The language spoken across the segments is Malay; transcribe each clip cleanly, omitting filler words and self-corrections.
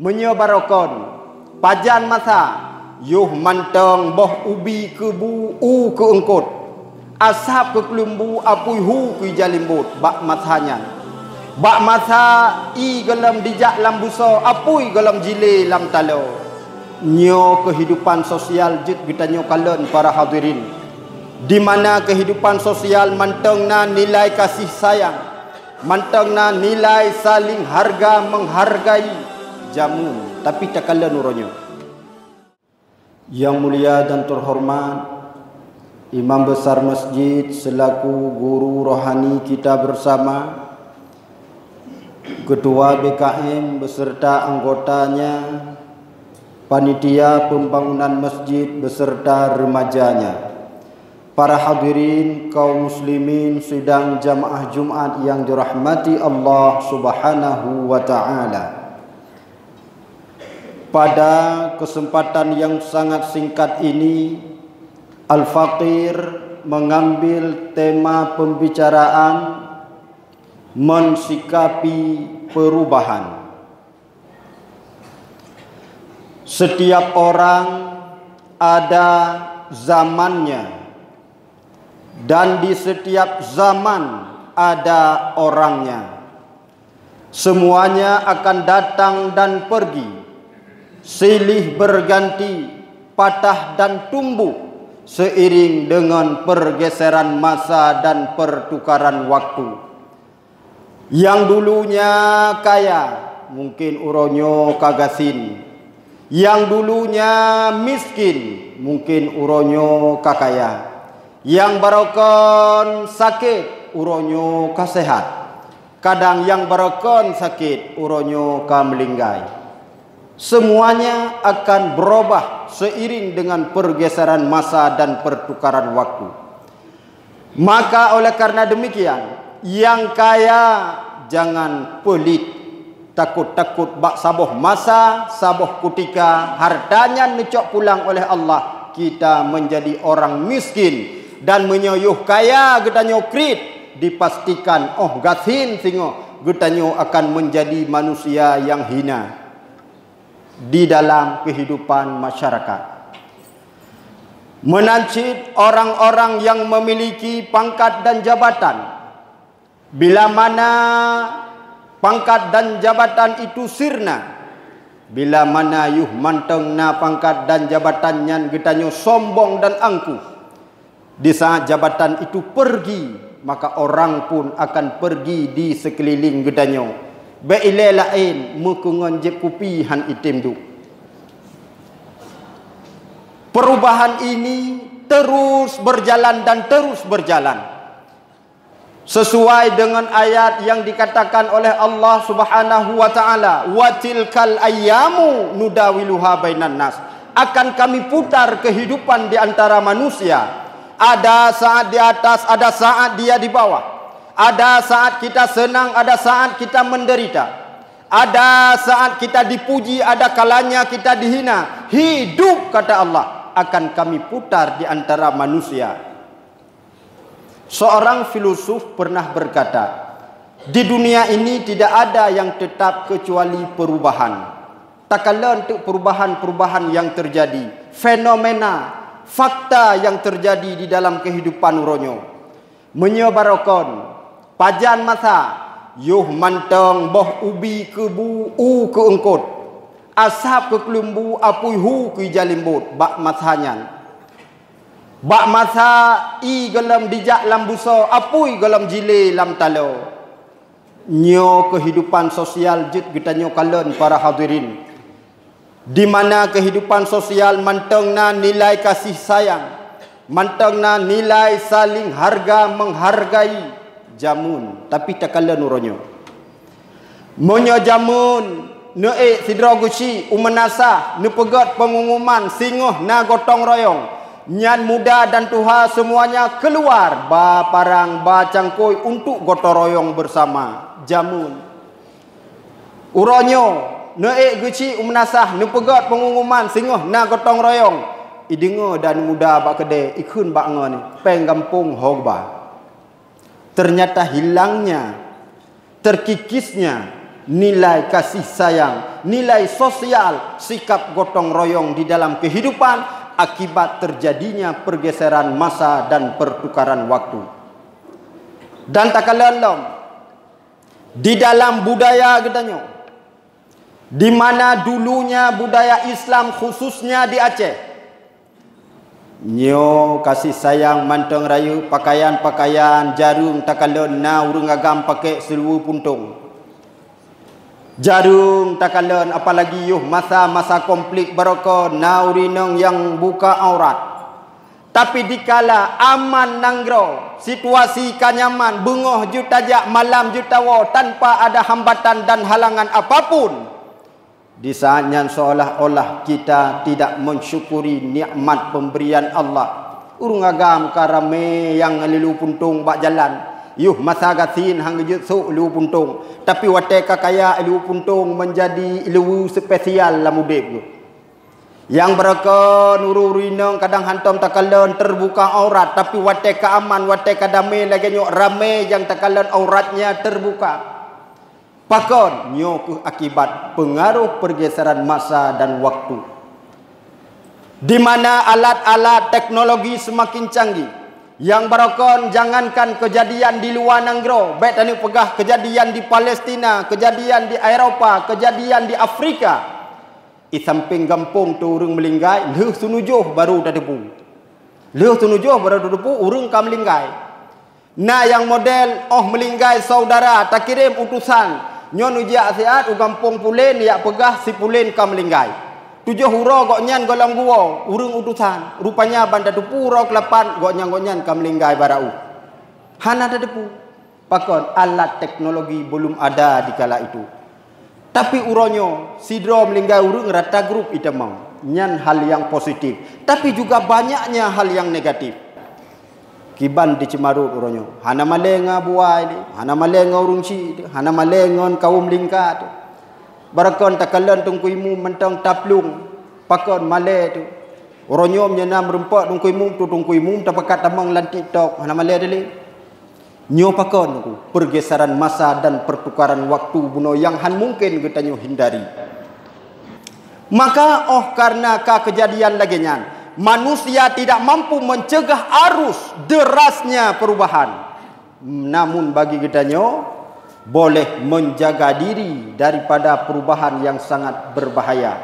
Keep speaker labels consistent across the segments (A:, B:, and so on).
A: menyebarokon pajan masa yuh manteng boh ubi ke bu u ke engkot asap ke kelembu apui hu ke jalimbut bak masanya bak masa i gelam dijak lam buso apui gelam jile lam talo nyo kehidupan sosial jit kita nyo kalen para hadirin, di mana kehidupan sosial mantengna nilai kasih sayang, mantengna nilai saling harga menghargai jamu, tapi tak kala nuronyo. Yang mulia dan terhormat Imam Besar Masjid selaku guru rohani kita bersama, Ketua BKM beserta anggotanya, panitia pembangunan masjid beserta remajanya, para hadirin kaum muslimin sidang jamaah Jumat yang dirahmati Allah Subhanahu wa taala. Pada kesempatan yang sangat singkat ini, Al-Faqir mengambil tema pembicaraan mensikapi perubahan. Setiap orang ada zamannya, dan di setiap zaman ada orangnya. Semuanya akan datang dan pergi, silih berganti, patah dan tumbuh seiring dengan pergeseran masa dan pertukaran waktu. Yang dulunya kaya, mungkin uronyo kagasin. Yang dulunya miskin, mungkin uronyo kakaya. Yang barokon sakit, uronyo kasehat. Kadang yang barokon sakit, uronyo kamelinggai. Semuanya akan berubah seiring dengan pergeseran masa dan pertukaran waktu. Maka oleh karena demikian, yang kaya jangan pelit, takut-takut bak saboh masa, saboh kutika, hartanya necok pulang oleh Allah, kita menjadi orang miskin dan menyuyuh kaya getanyo krit, dipastikan gasin singo getanyo akan menjadi manusia yang hina di dalam kehidupan masyarakat. Menancit orang-orang yang memiliki pangkat dan jabatan. Bila mana pangkat dan jabatan itu sirna, bila mana yuh mantengna pangkat dan jabatannya getanyo sombong dan angkuh, di saat jabatan itu pergi, maka orang pun akan pergi di sekeliling getanyo. Beile lain mukungan jeb kupi han item du. Perubahan ini terus berjalan dan terus berjalan sesuai dengan ayat yang dikatakan oleh Allah Subhanahu wa taala, wa tilkal ayyamu nudawiluha bainan nas. Akan kami putar kehidupan di antara manusia. Ada saat di atas, ada saat dia di bawah. Ada saat kita senang, ada saat kita menderita. Ada saat kita dipuji, ada kalanya kita dihina. Hidup, kata Allah, akan kami putar di antara manusia. Seorang filosof pernah berkata, di dunia ini tidak ada yang tetap kecuali perubahan. Tak kala untuk perubahan-perubahan yang terjadi, fenomena, fakta yang terjadi di dalam kehidupan uronyo, menyebarokon pajan masa yuh manteng boh ubi ke bu u ke engkot asap ke kelembu apui hu ke jalimbut bak masanya bak masa i gelam dijak lam buso apui gelam jile lam talo nyo kehidupan sosial jit kita nyo kalen para hadirin, di mana kehidupan sosial mantengna nilai kasih sayang, mantengna nilai saling harga menghargai jamun, tapi tak kala nuronyo. Monyo jamun ne sidrogusi umenasa ne pegat pengumuman singoh na gotong royong. Nyan muda dan tuha semuanya keluar ba parang ba cangkoi untuk gotong royong bersama jamun. Uronyo ne guci umenasa ne pegat pengumuman singoh na gotong royong. Idingo dan muda ba kede ikun ba ngoni peng kampung hogba. Ternyata hilangnya, terkikisnya nilai kasih sayang, nilai sosial, sikap gotong royong di dalam kehidupan akibat terjadinya pergeseran masa dan pertukaran waktu. Dan tak kalah di dalam budaya gedanyo, di mana dulunya budaya Islam khususnya di Aceh, nyo kasih sayang manteng rayu pakaian-pakaian jarum takalon na urang agam pakai seluar puntung. Jarum takalon apalagi yuh masa-masa konflik baroko na urinong yang buka aurat. Tapi dikala aman nanggro, situasi kanyaman, bungoh jutajak malam jutawo tanpa ada hambatan dan halangan apapun, di saatnya seolah-olah kita tidak mensyukuri nikmat pemberian Allah. Urung agam karame yang lilu puntung bak jalan. Yuh masa gasin hang jutsu lilu puntung. Tapi wate kakaya lilu puntung menjadi lilu spesial la mudib. Yang beraka nururinong kadang hantam takalon terbuka aurat, tapi wate ka aman wate ka damai lagi nyok rame yang takalon auratnya terbuka. Pakon nyok akibat pengaruh pergeseran masa dan waktu, di mana alat-alat teknologi semakin canggih. Yang berakon jangankan kejadian di luar negara, baik tadi pegah kejadian di Palestina, kejadian di Eropah, kejadian di Afrika. I samping kampung tu urang melinggai, leuh sunujuh baru dah debu. Leuh sunujuh baru dah debu, urang ka melinggai. Nah yang model melinggai saudara tak kirim utusan, nyon ujia siat u kampung pulen ya pegah si pulen ka melinggai. Tujuh hura gok nyan golam gua, urang utusan. Rupanya banda depu ro kelapan gok nyan ka melinggai barau. Hana dah depu. Pakon alat teknologi belum ada di kala itu. Tapi uronyo sidro melinggai urung rata grup itamang. Nyan hal yang positif. Tapi juga banyaknya hal yang negatif. Kiban di Cimarut uronyo. Hana malenga buai ni. Hana malenga urung ci. Hana malengon kaum lingkat. Barakon takalan tungkuimu mentang taplung. Pakon male tu. Uronyo menyenam rempak tungkuimu tu tungkuimu. Tapakat tamang lan TikTok. Hana male dali. Nyo pakon pergeseran masa dan pertukaran waktu buno yang han mungkin kita nyo hindari. Maka karena kejadian lagi nyan, manusia tidak mampu mencegah arus derasnya perubahan. Namun bagi kita nyo boleh menjaga diri daripada perubahan yang sangat berbahaya.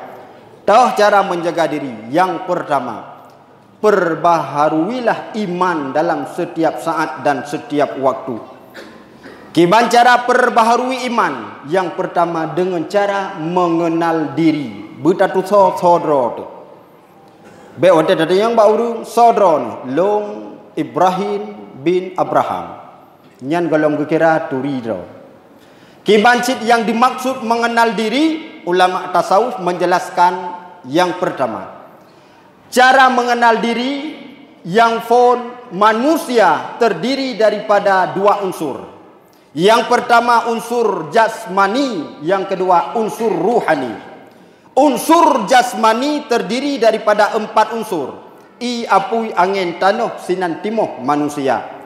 A: Tahu cara menjaga diri? Yang pertama, perbaharuilah iman dalam setiap saat dan setiap waktu. Kiban cara perbaharui iman? Yang pertama dengan cara mengenal diri. Betatu sodro tu. Be wate tadi yang bauru sodro ni Long Ibrahim bin Abraham. Nyan golong kira turidro. Kiban cit yang dimaksud mengenal diri, ulama tasawuf menjelaskan yang pertama. Cara mengenal diri yang manusia terdiri daripada dua unsur. Yang pertama unsur jasmani, yang kedua unsur ruhani. Unsur jasmani terdiri daripada 4 unsur. I, apui, angin, tanah, sinan, timoh manusia.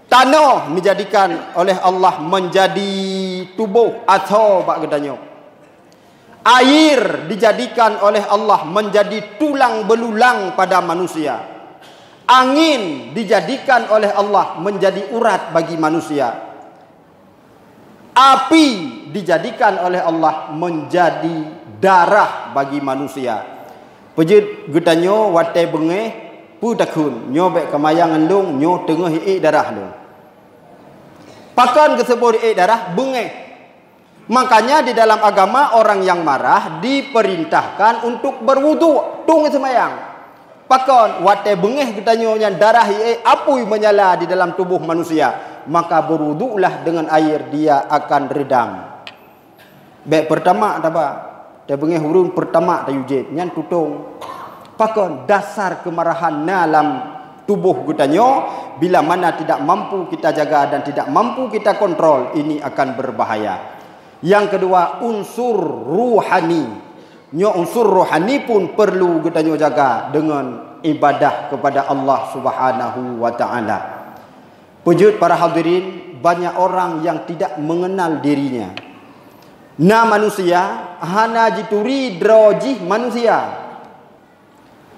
A: Tanah dijadikan oleh Allah menjadi tubuh atau bak gedanyo. Air dijadikan oleh Allah menjadi tulang belulang pada manusia. Angin dijadikan oleh Allah menjadi urat bagi manusia. Api dijadikan oleh Allah menjadi darah bagi manusia. Pejut getanyo wate bengeh pu takun nyobek kemayangan long nyo tengah darah long. Pakan kesebut darah bengeh. Makanya di dalam agama orang yang marah diperintahkan untuk berwudu, tung semayang. Pakon wate bengeh kita nyonya darah apui menyala di dalam tubuh manusia, maka berwudulah dengan air dia akan redam. Baik pertama apa? Dia bengeh hurung pertama tayujid nyan tutung. Pakon dasar kemarahan dalam tubuh kita nyo bila mana tidak mampu kita jaga dan tidak mampu kita kontrol, ini akan berbahaya. Yang kedua unsur ruhani. Nyo unsur rohani pun perlu kita nyo jaga dengan ibadah kepada Allah Subhanahu wa taala. Pujud para hadirin, banyak orang yang tidak mengenal dirinya. Na manusia hana jituri droji manusia.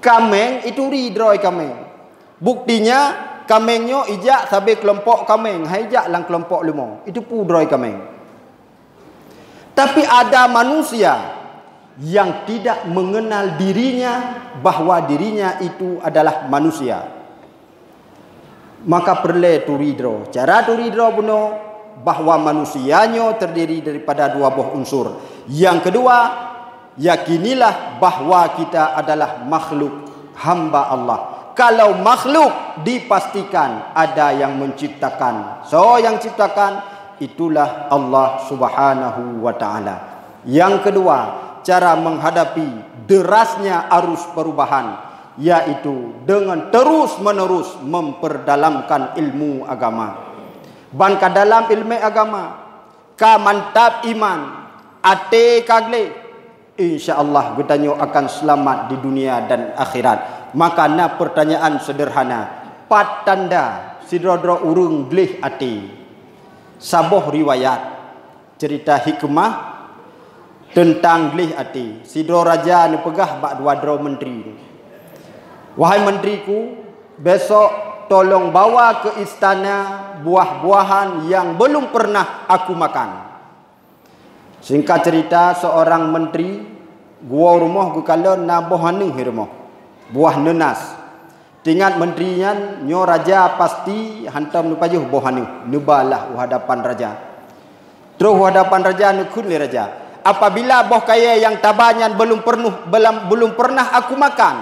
A: Kameng itu ridroi kameng. Buktinya kamengnya ijak sabe kelompok kameng, haijak lang kelompok lemong. Itu pudroi kameng. Tapi ada manusia yang tidak mengenal dirinya bahwa dirinya itu adalah manusia. Maka perlu turidro. Cara turidro buno bahwa manusianya terdiri daripada dua buah unsur. Yang kedua, yakinilah bahwa kita adalah makhluk hamba Allah. Kalau makhluk dipastikan ada yang menciptakan. So yang ciptakan itulah Allah Subhanahu wa taala. Yang kedua, cara menghadapi derasnya arus perubahan, yaitu dengan terus-menerus memperdalamkan ilmu agama. Banka dalam ilmu agama, ka mantap iman, ate kagle, insya-Allah getanyo akan selamat di dunia dan akhirat. Maka na pertanyaan sederhana, pat tanda sidrodro urung glih ate. Saboh riwayat cerita hikmah tentang glih ate. Sidro raja ni pegah bak dua dro menteri. Wahai menteriku, besok tolong bawa ke istana buah-buahan yang belum pernah aku makan. Singkat cerita, seorang menteri gua rumah gukalon na bohanu hirmo. Buah nenas. Tingat menterinya nyo raja pasti hantam nu pajuh bohanu. Nubalah hadapan raja. Terus hadapan raja nukun li raja. Apabila boh kaya yang tabanyan belum pernah aku makan,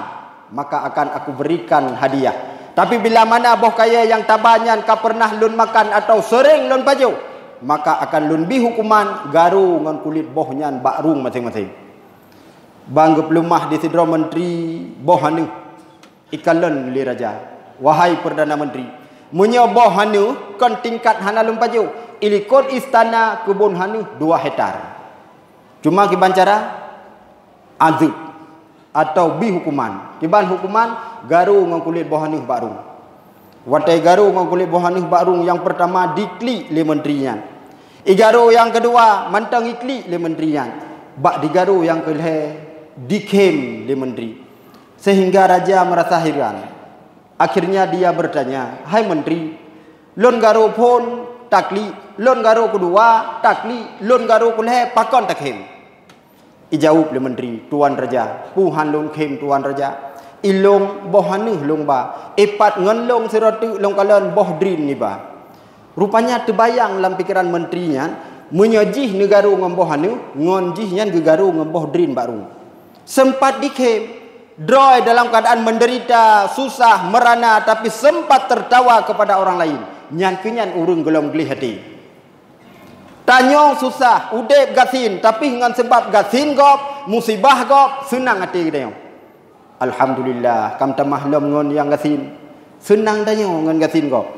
A: maka akan aku berikan hadiah. Tapi bila mana boh kaya yang tabanyan ka pernah lun makan atau sering lun pajuh, maka akan lun bi hukuman garu ngan kulit bohnyan bakrung masing-masing. Bangga pelumah di sidro menteri bohanu ikalon li raja. Wahai perdana menteri, munyo bohanu kon tingkat hana lum paju ilikot istana kebun hanu 2 hektar. Cuma kiban cara azab atau bi hukuman. Kiban hukuman garu ngan kulit bohanu bakrung. Watai garu ngan kulit bohanu bakrung yang pertama dikli li menterinya. Igaru yang kedua mantang ikli li menterinya. Bak digaru yang kelih dikem li menteri. Sehingga raja merasa heran. Akhirnya dia bertanya, hai menteri, lon garu pun takli, lon garu kedua takli, lon garu kulhe pakon takhem. Ijawab li menteri, tuan raja, puhan lon kem tuan raja. Ilong bohanu long ba, epat ngenlong siratu long kalon boh drin ni ba. Rupanya terbayang dalam pikiran menterinya, menyajih negaru ngembohanu, ngonjihnya gegaru ngemboh drin baru. Sempat dikem, droy dalam keadaan menderita, susah, merana, tapi sempat tertawa kepada orang lain. Nyan-kenyan urung gelom gelih hati. Tanyong susah, udep gasin, tapi dengan sebab gasin gop, musibah gop, senang hati kita. Alhamdulillah, kam tamah lom ngon yang gasin, senang danyo ngon gasin gop.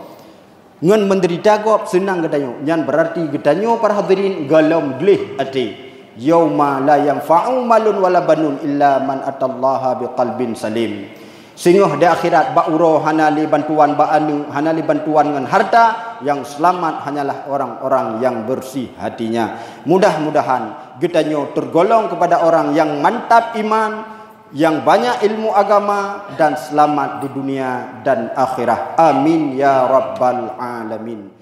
A: Ngon menderita gop, senang gedanyo. Nyan berarti gedanyo para hadirin gelom gelih hati. Yauma la yanfa'u malun wala banun illa man atallaha biqalbin salim. Sehingga di akhirat ba'uro hanali bantuan ba'anu, hanali bantuan dengan harta, yang selamat hanyalah orang-orang yang bersih hatinya. Mudah-mudahan getanyo tergolong kepada orang yang mantap iman, yang banyak ilmu agama dan selamat di dunia dan akhirat. Amin ya rabbal alamin.